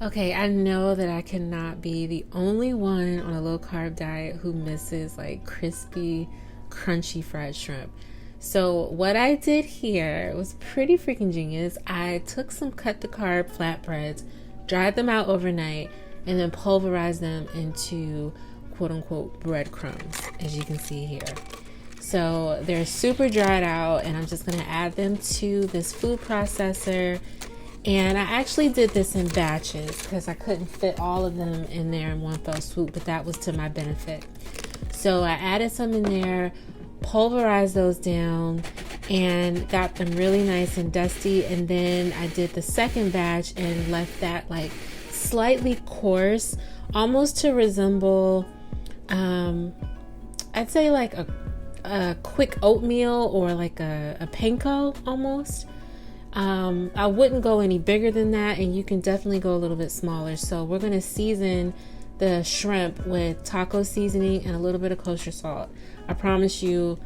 Okay, I know that I cannot be the only one on a low carb diet who misses like crispy, crunchy fried shrimp. So what I did here was pretty freaking genius. I took some cut to carb flatbreads, dried them out overnight, and then pulverized them into quote unquote breadcrumbs, as you can see here. So they're super dried out, and I'm just gonna add them to this food processor. And I actually did this in batches because I couldn't fit all of them in there in one fell swoop, but that was to my benefit. So I added some in there, pulverized those down, and got them really nice and dusty. And then I did the second batch and left that like slightly coarse, almost to resemble, I'd say like a quick oatmeal or like a panko almost. I wouldn't go any bigger than that, and you can definitely go a little bit smaller. So we're going to season the shrimp with taco seasoning and a little bit of kosher salt. I promise you,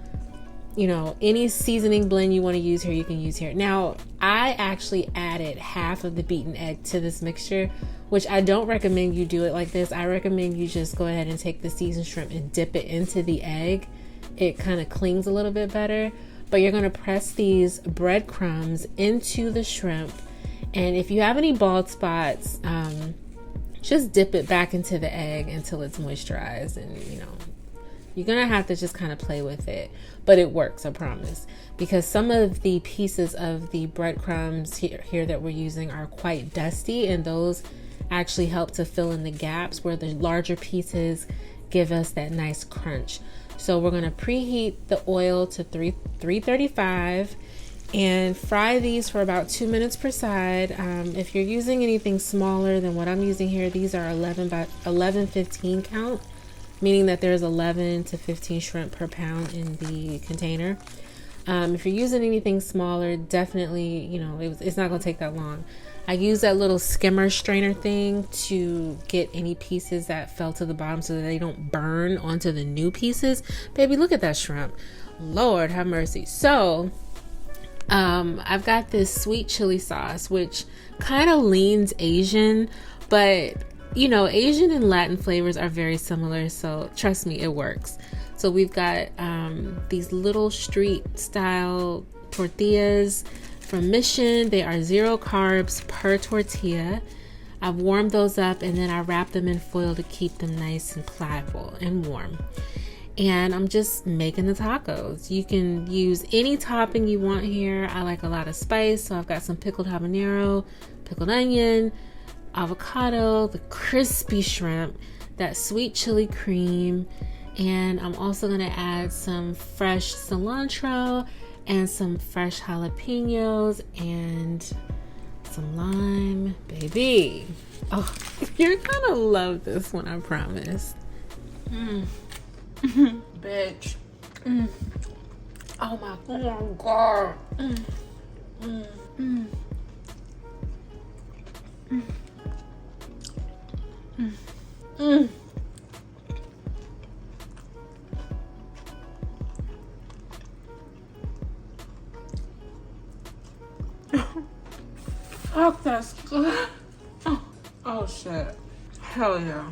any seasoning blend you want to use here, you can use here. Now, I actually added half of the beaten egg to this mixture, which I don't recommend you do it like this. I recommend you just go ahead and take the seasoned shrimp and dip it into the egg. It kind of clings a little bit better. But you're going to press these breadcrumbs into the shrimp. And if you have any bald spots, just dip it back into the egg until it's moisturized. And, you're going to have to just kind of play with it. But it works, I promise. Because some of the pieces of the breadcrumbs here that we're using are quite dusty. And those actually help to fill in the gaps where the larger pieces give us that nice crunch. So we're going to preheat the oil to 335 and fry these for about 2 minutes per side. If you're using anything smaller than what I'm using here, these are 15 count, meaning that there's 11 to 15 shrimp per pound in the container. If you're using anything smaller, definitely, it's not going to take that long. I use that little skimmer strainer thing to get any pieces that fell to the bottom so that they don't burn onto the new pieces. Baby, look at that shrimp. Lord have mercy. So, I've got this sweet chili sauce, which kind of leans Asian, but Asian and Latin flavors are very similar. So trust me, it works. So we've got these little street style tortillas from Mission. They are 0 carbs per tortilla. I've warmed those up and then I wrap them in foil to keep them nice and pliable and warm. And I'm just making the tacos. You can use any topping you want here. I like a lot of spice, so I've got some pickled habanero, pickled onion, avocado, the crispy shrimp, that sweet chili cream, and I'm also going to add some fresh cilantro and some fresh jalapenos and some lime. Baby, oh, you're gonna love this one, I promise. Bitch. Oh my god. Fuck, that's good. Oh shit. Hell yeah.